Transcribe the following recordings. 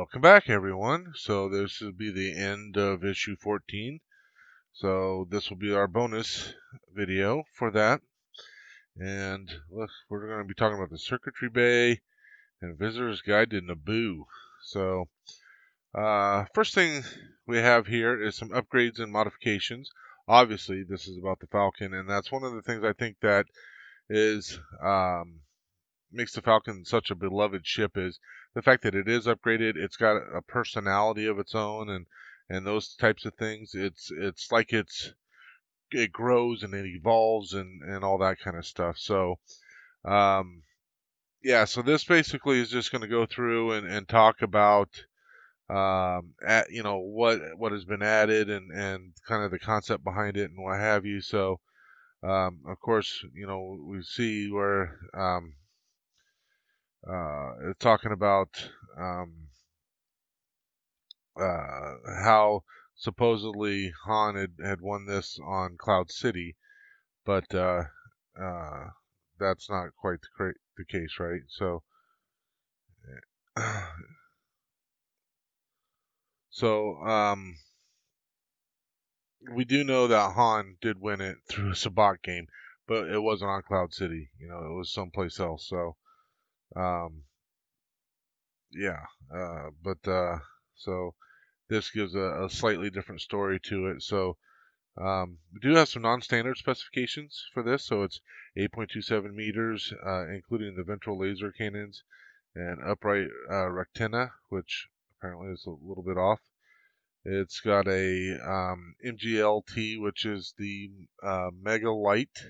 Welcome back, everyone. So this will be the end of issue 14. So this will be our bonus video for that. And we're going to be talking about the Circuitry Bay and Visitor's Guide to Naboo. So first thing we have here is some upgrades and modifications. Obviously, this is about the Falcon, and that's one of the things I think that is makes the Falcon such a beloved ship is the fact that it is upgraded. It's got a personality of its own, and those types of things. It's like it grows and it evolves and all that kind of stuff. So yeah, so this basically is just going to go through and talk about what has been added and kind of the concept behind it and what have you. So of course, we see where it's talking about how supposedly Han had won this on Cloud City, but uh, that's not quite the case, right? So, so we do know that Han did win it through a Sabacc game, but it wasn't on Cloud City. It was someplace else. So, um, yeah, so this gives a slightly different story to it. So. We do have some non-standard specifications for this, so it's 8.27 meters, including the ventral laser cannons and upright rectenna, which apparently is a little bit off. It's got a MGLT, which is the mega light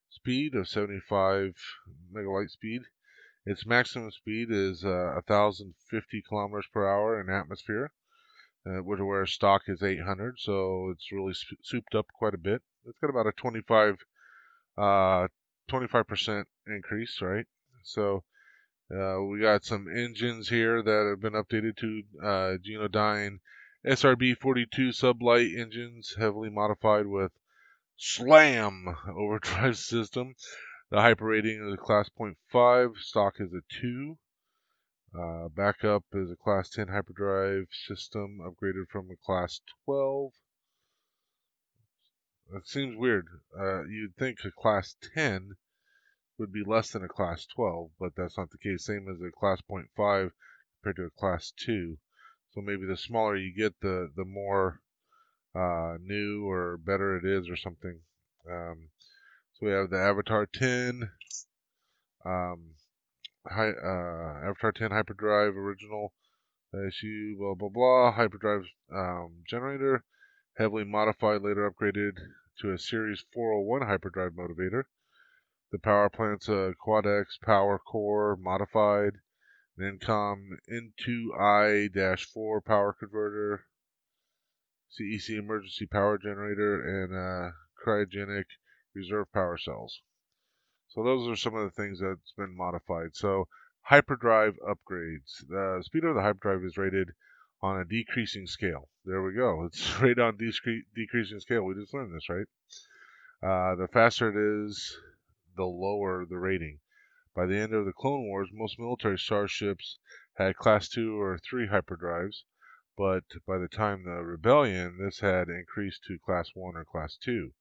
speed of 75 mega light speed. Its maximum speed is 1,050 kilometers per hour in atmosphere. Where stock is 800, so it's really souped up quite a bit. It's got about a 25% increase, right? So we got some engines here that have been updated to Genodyne SRB 42 sublight engines, heavily modified with SLAM overdrive system. The hyper rating is a class 0.5, stock is a 2. Backup is a Class 10 Hyperdrive system upgraded from a Class 12. That seems weird. You'd think a Class 10 would be less than a Class 12, but that's not the case. Same as a Class 0.5 compared to a Class 2. So maybe the smaller you get, the more new or better it is or something. So we have the Avatar 10. Avatar 10 Hyperdrive original issue, blah blah blah. Hyperdrive generator, heavily modified, later upgraded to a Series 401 Hyperdrive motivator. The power plant's a Quad-X power core modified, an Incom N2I-4 power converter, CEC emergency power generator, and cryogenic reserve power cells. So those are some of the things that's been modified. So hyperdrive upgrades. The speed of the hyperdrive is rated on a decreasing scale. There we go. It's rated on decreasing scale. We just learned this, right? The faster it is, the lower the rating. By the end of the Clone Wars, most military starships had Class 2 or 3 hyperdrives, but by the time the Rebellion, this had increased to Class 1 or Class 2.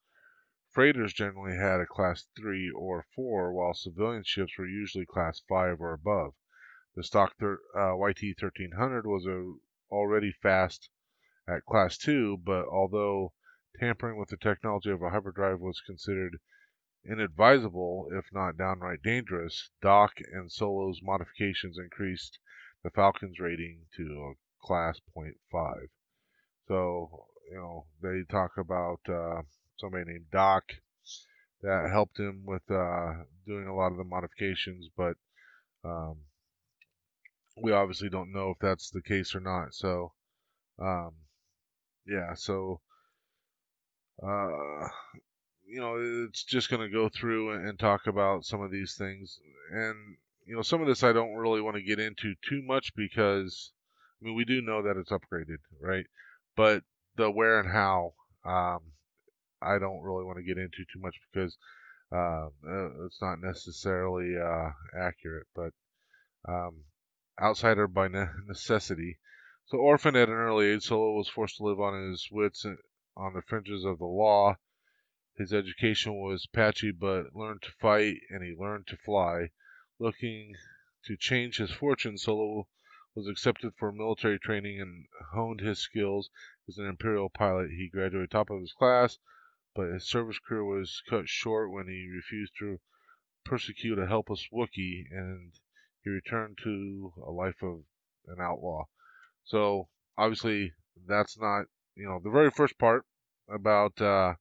Freighters generally had a Class 3 or 4, while civilian ships were usually Class 5 or above. The stock YT-1300 was already fast at Class 2, but although tampering with the technology of a hyperdrive was considered inadvisable, if not downright dangerous, Doc and Solo's modifications increased the Falcon's rating to a Class 0.5. So, they talk about somebody named Doc that helped him with doing a lot of the modifications, but um, we obviously don't know if that's the case or not. So, um, yeah, so uh, it's just going to go through and talk about some of these things, and some of this I don't really want to get into too much because I mean we do know that it's upgraded, right? But the where and how, I don't really want to get into too much because it's not necessarily accurate. But um, outsider by necessity. So orphaned at an early age, Solo was forced to live on his wits on the fringes of the law. His education was patchy, but learned to fight, and he learned to fly. Looking to change his fortune, Solo was accepted for military training and honed his skills as an Imperial pilot. He graduated top of his class, but his service career was cut short when he refused to persecute a helpless Wookiee, and he returned to a life of an outlaw. So obviously, that's not the very first part about uh,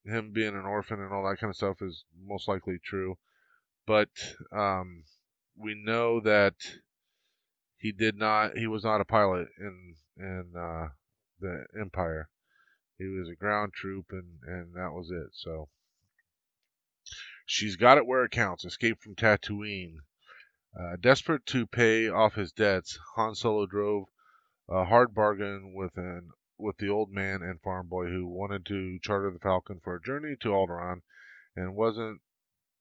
him being an orphan and all that kind of stuff is most likely true. But we know that he was not a pilot in the Empire. He was a ground troop, and that was it. So she's got it where it counts. Escape from Tatooine. Desperate to pay off his debts, Han Solo drove a hard bargain with the old man and farm boy who wanted to charter the Falcon for a journey to Alderaan and wasn't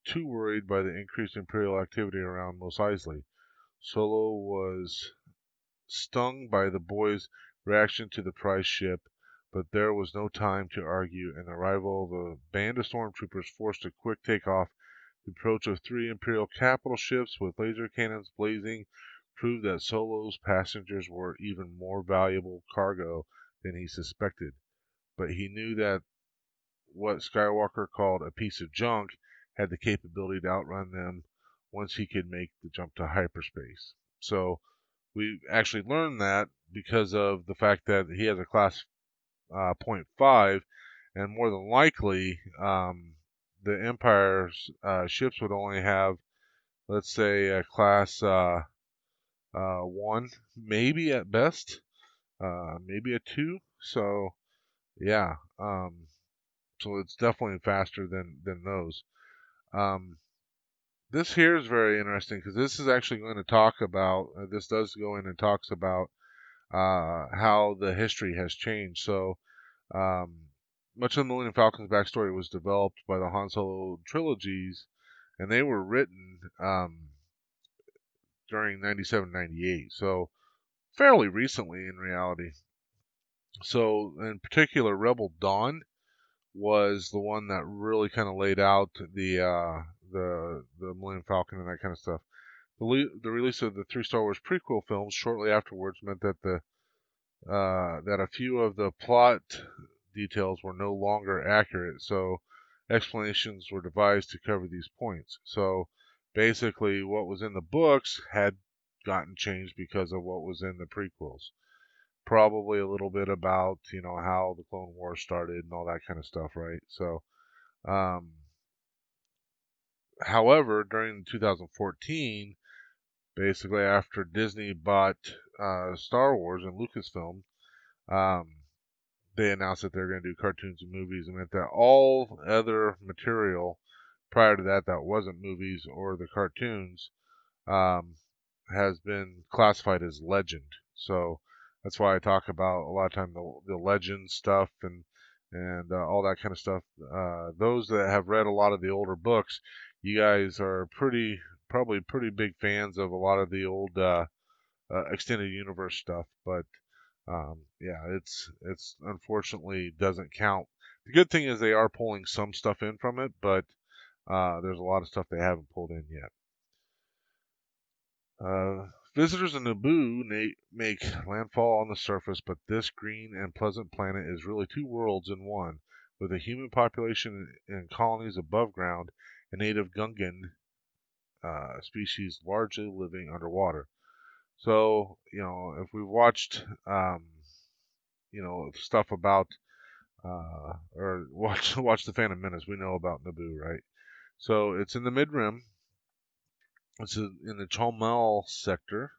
too worried by the increased Imperial activity around Mos Eisley. Solo was stung by the boy's reaction to the prize ship, but there was no time to argue, and the arrival of a band of stormtroopers forced a quick takeoff. The approach of three Imperial capital ships with laser cannons blazing proved that Solo's passengers were even more valuable cargo than he suspected. But he knew that what Skywalker called a piece of junk had the capability to outrun them once he could make the jump to hyperspace. So we actually learned that because of the fact that he has a class .5, and more than likely, the Empire's ships would only have, let's say, a class 1, maybe at best, maybe a 2. So yeah, so it's definitely faster than those. This here is very interesting because this is actually going to talk about. This does go in and talks about how the history has changed. So um, much of the Millennium Falcon's backstory was developed by the Han Solo trilogies, and they were written during 97, 98. So fairly recently in reality. So in particular, Rebel Dawn was the one that really kind of laid out the Millennium Falcon and that kind of stuff. The release of the three Star Wars prequel films shortly afterwards meant that that a few of the plot details were no longer accurate, so explanations were devised to cover these points. So basically, what was in the books had gotten changed because of what was in the prequels. Probably a little bit about how the Clone Wars started and all that kind of stuff, right? So, um, however, during 2014, basically after Disney bought Star Wars and Lucasfilm, um, they announced that they're going to do cartoons and movies, and meant that all other material prior to that that wasn't movies or the cartoons um, has been classified as legend. So that's why I talk about a lot of time the legend stuff and all that kind of stuff. Those that have read a lot of the older books, you guys are probably pretty big fans of a lot of the old extended universe stuff, but yeah, it's unfortunately doesn't count. The good thing is they are pulling some stuff in from it, but there's a lot of stuff they haven't pulled in yet. Visitors in Naboo make landfall on the surface, but this green and pleasant planet is really two worlds in one, with a human population and colonies above ground, and native Gungan species largely living underwater. So, if we've watched, stuff about, or watch the Phantom Menace, we know about Naboo, right? So it's in the mid-rim. It's in the Chomel sector,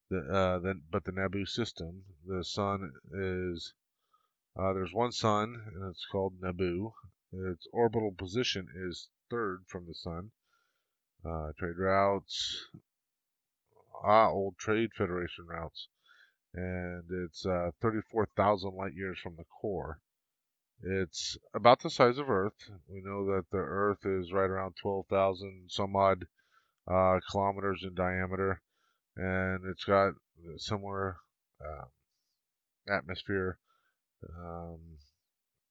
but the Naboo system. The sun is there's one sun, and it's called Naboo. Its orbital position is third from the sun. Trade routes, old Trade Federation routes, and it's 34,000 light years from the core. It's about the size of Earth. We know that the Earth is right around 12,000 some odd kilometers in diameter, and it's got a similar atmosphere, um,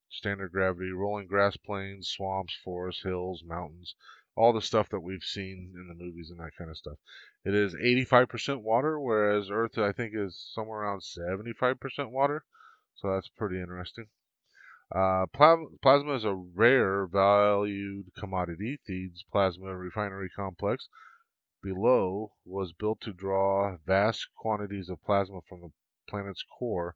standard gravity, rolling grass plains, swamps, forests, hills, mountains, all the stuff that we've seen in the movies and that kind of stuff. It is 85% water, whereas Earth, I think, is somewhere around 75% water. So that's pretty interesting. Plasma is a rare, valued commodity. Theed's plasma refinery complex below was built to draw vast quantities of plasma from the planet's core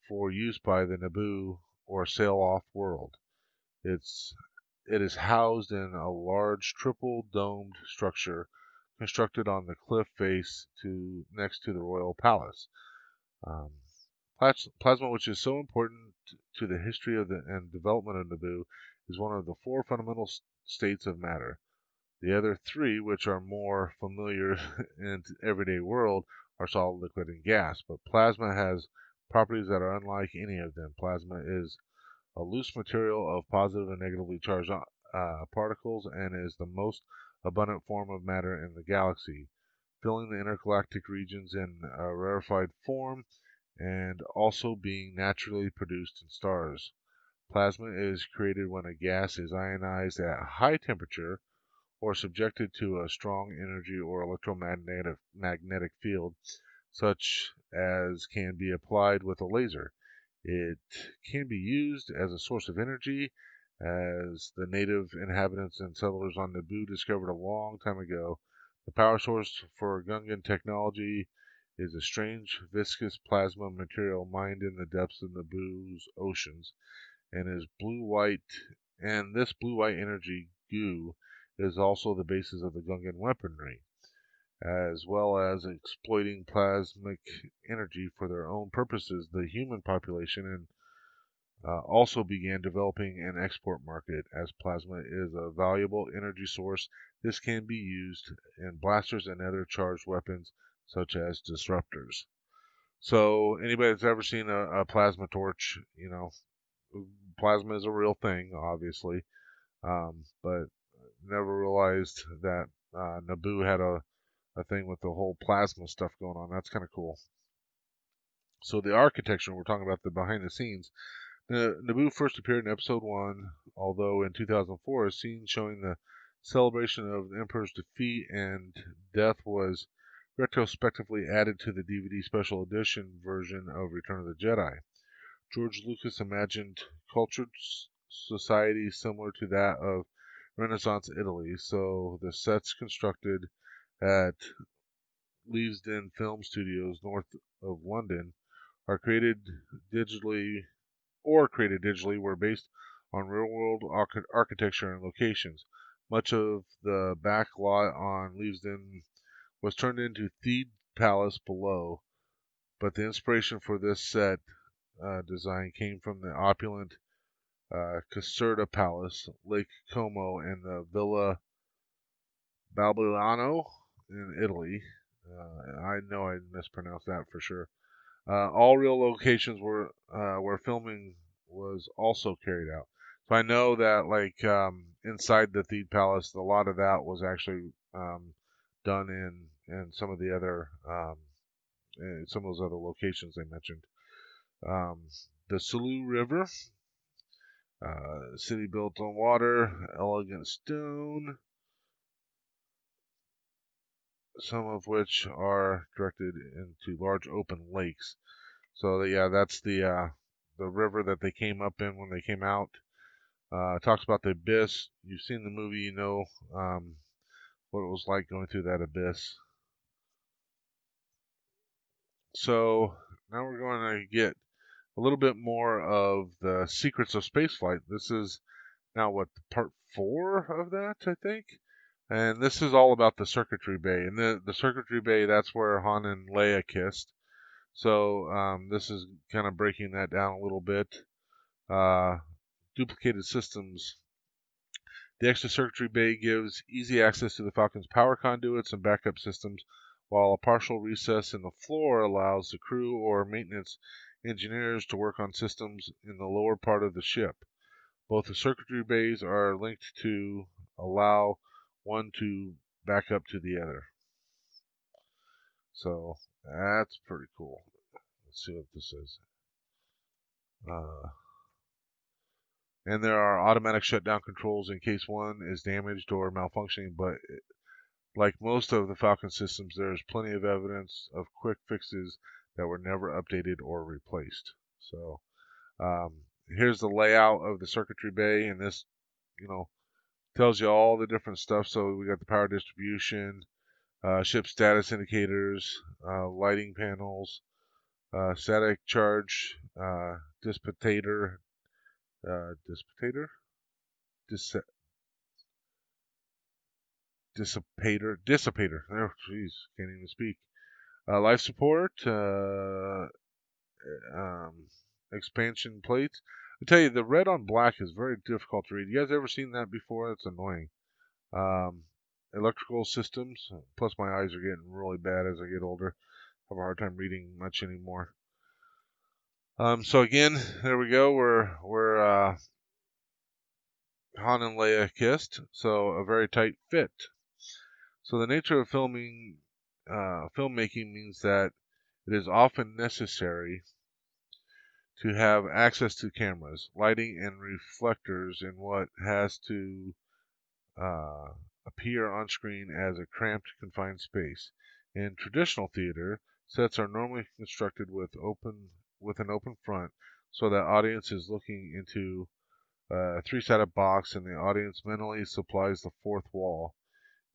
for use by the Naboo or sail-off world. It is housed in a large triple-domed structure constructed on the cliff face next to the royal palace. Um, Plasma, which is so important to the history of and development of Naboo, is one of the four fundamental states of matter. The other three, which are more familiar in the everyday world, are solid, liquid, and gas. But plasma has properties that are unlike any of them. Plasma is a loose material of positive and negatively charged particles and is the most abundant form of matter in the galaxy, filling the intergalactic regions in a rarefied form and also being naturally produced in stars. Plasma is created when a gas is ionized at high temperature or subjected to a strong energy or electromagnetic field, such as can be applied with a laser. It can be used as a source of energy, as the native inhabitants and settlers on Naboo discovered a long time ago. The power source for Gungan technology is a strange viscous plasma material mined in the depths of Naboo's oceans, and is blue-white. And this blue-white energy goo is also the basis of the Gungan weaponry, as well as exploiting plasmic energy for their own purposes. The human population also began developing an export market, as plasma is a valuable energy source. This can be used in blasters and other charged weapons, such as disruptors. So anybody that's ever seen a plasma torch, plasma is a real thing, obviously, but never realized that Naboo had a thing with the whole plasma stuff going on. That's kind of cool. So the architecture, we're talking about the behind the scenes. Naboo first appeared in Episode 1, although in 2004 a scene showing the celebration of the Emperor's defeat and death was retrospectively added to the DVD special edition version of Return of the Jedi. George Lucas imagined cultured society similar to that of Renaissance Italy, so the sets constructed at Leavesden Film Studios north of London are digitally created digitally were based on real-world architecture and locations. Much of the back lot on Leavesden was turned into Theed Palace below, but the inspiration for this set design came from the opulent Caserta Palace, Lake Como, and the Villa Balbiano in Italy. I know I mispronounced that for sure. All real locations where filming was also carried out. So I know that inside the Theed Palace, a lot of that was actually done in some of the other some of those other locations they mentioned. The Sulu River, city built on water, elegant stone, some of which are directed into large open lakes. So yeah, that's the river that they came up in when they came out. Talks about the abyss. You've seen the movie, you know what it was like going through that abyss. So now we're going to get a little bit more of the secrets of spaceflight. This is now what, part 4 of that, I think. And this is all about the Circuitry Bay. And the Circuitry Bay, that's where Han and Leia kissed. So this is kind of breaking that down a little bit. Duplicated systems. The extra Circuitry Bay gives easy access to the Falcon's power conduits and backup systems, while a partial recess in the floor allows the crew or maintenance engineers to work on systems in the lower part of the ship. Both the circuitry bays are linked to allow one to back up to the other. So that's pretty cool. Let's see what this is. And there are automatic shutdown controls in case one is damaged or malfunctioning, but like most of the Falcon systems, there is plenty of evidence of quick fixes that were never updated or replaced. So here's the layout of the circuitry bay, and this, tells you all the different stuff. So we got the power distribution, ship status indicators, lighting panels, static charge, dissipator, dissipator, dissipator. Oh, jeez, can't even speak. Life support, expansion plates. I tell you, the red on black is very difficult to read. You guys ever seen that before? That's annoying. Electrical systems. Plus, my eyes are getting really bad as I get older. Have a hard time reading much anymore. So again, there we go. We're Han and Leia kissed. So a very tight fit. So the nature of filmmaking means that it is often necessary to have access to cameras, lighting, and reflectors in what has to appear on screen as a cramped, confined space. In traditional theater, sets are normally constructed with an open front, so that audience is looking into a three-sided box, and the audience mentally supplies the fourth wall.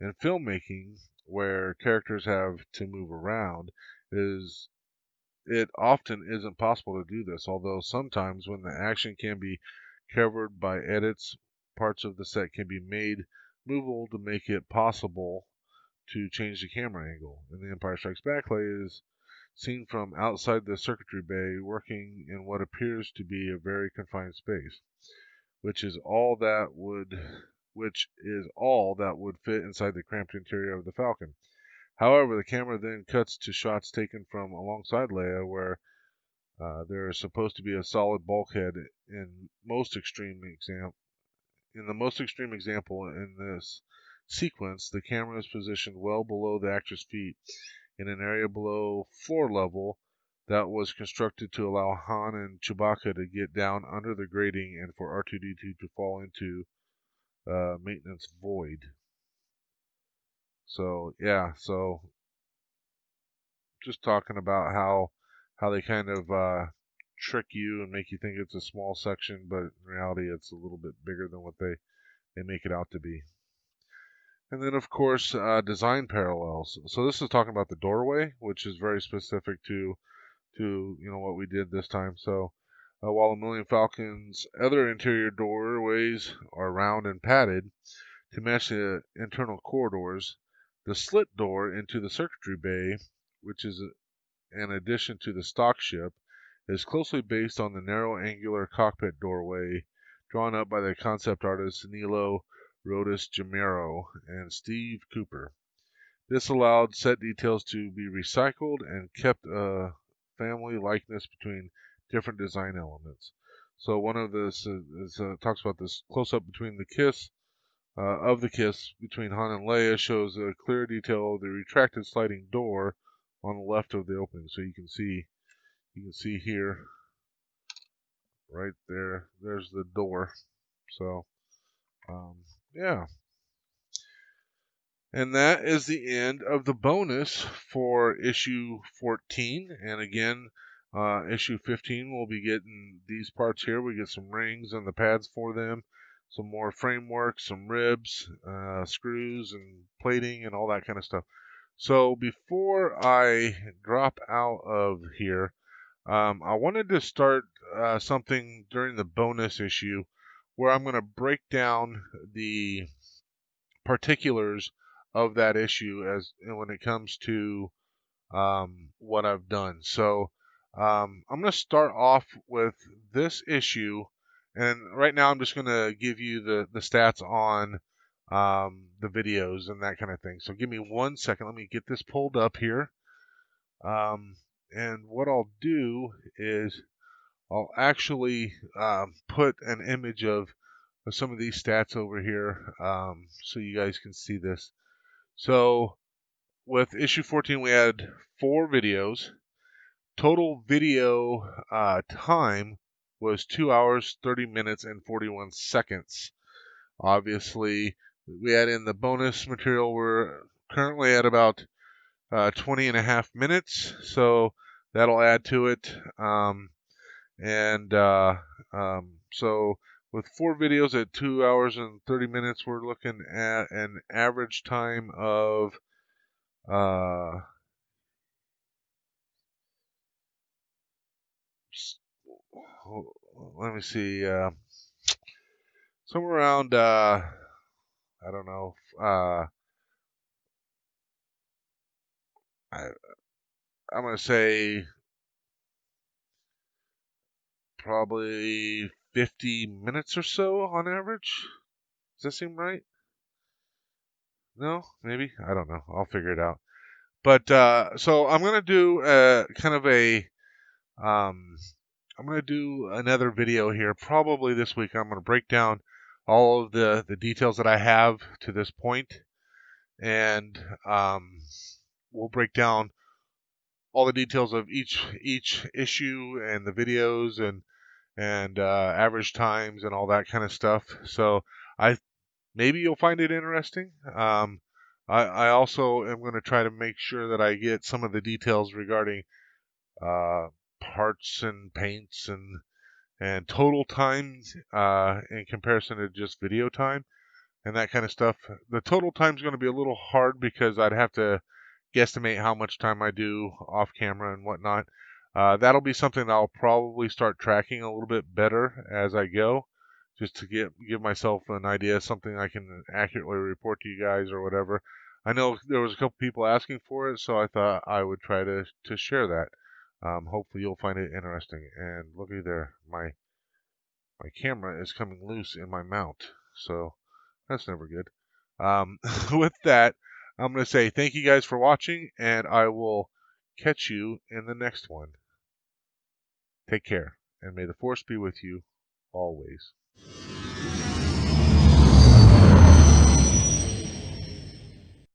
In filmmaking, where characters have to move around, it often isn't possible to do this, although sometimes when the action can be covered by edits, parts of the set can be made movable to make it possible to change the camera angle. In The Empire Strikes Back, Leia is seen from outside the circuitry bay working in what appears to be a very confined space, which is all that would fit inside the cramped interior of the Falcon. However, the camera then cuts to shots taken from alongside Leia, where there is supposed to be a solid bulkhead. In the most extreme example in this sequence, the camera is positioned well below the actor's feet in an area below floor level that was constructed to allow Han and Chewbacca to get down under the grating and for R2-D2 to fall into maintenance void. So yeah, just talking about how they kind of trick you and make you think it's a small section, but in reality it's a little bit bigger than what they make it out to be. And then of course design parallels. So this is talking about the doorway, which is very specific to what we did this time. So while the Millennium Falcon's other interior doorways are round and padded to match the internal corridors, the slit door into the circuitry bay, which is an addition to the stock ship, is closely based on the narrow angular cockpit doorway drawn up by the concept artists Nilo Rodis Jamero and Steve Cooper. This allowed set details to be recycled and kept a family likeness between different design elements. So one of this talks about this close-up between the kiss between Han and Leia shows a clear detail of the retracted sliding door on the left of the opening. So you can see here, right there, there's the door. So yeah. And that is the end of the bonus for issue 14. And again, issue 15 we'll be getting these parts here. We get some rings and the pads for them, some more framework, some ribs, screws and plating and all that kind of stuff. So before I drop out of here, I wanted to start something during the bonus issue where I'm going to break down the particulars of that issue when it comes to what I've done. So I'm going to start off with this issue, and right now I'm just going to give you the stats on the videos and that kind of thing. So give me 1 second. Let me get this pulled up here. And what I'll do is I'll actually put an image of some of these stats over here so you guys can see this. So with issue 14, we had 4 videos. Total video time was 2 hours, 30 minutes, and 41 seconds. Obviously, we add in the bonus material. We're currently at about 20 and a half minutes, so that'll add to it. So with 4 videos at 2 hours and 30 minutes, we're looking at an average time of let me see, somewhere around I don't know, I'm gonna say probably 50 minutes or so on average. Does that seem right? No, maybe, I don't know. I'll figure it out. But so I'm gonna do kind of a I'm gonna do another video here probably this week. I'm gonna break down all of the details that I have to this point, and we'll break down all the details of each issue and the videos and average times and all that kind of stuff. So maybe you'll find it interesting. I also am going to try to make sure that I get some of the details regarding parts and paints and total time in comparison to just video time and that kind of stuff. The total time is going to be a little hard because I'd have to guesstimate how much time I do off camera and whatnot. That'll be something I'll probably start tracking a little bit better as I go, just to give myself an idea, something I can accurately report to you guys or whatever. I know there was a couple people asking for it, so I thought I would try to share that. Hopefully you'll find it interesting. And looky there, my camera is coming loose in my mount, so that's never good. With that, I'm going to say thank you guys for watching, and I will catch you in the next one. Take care, and may the Force be with you always.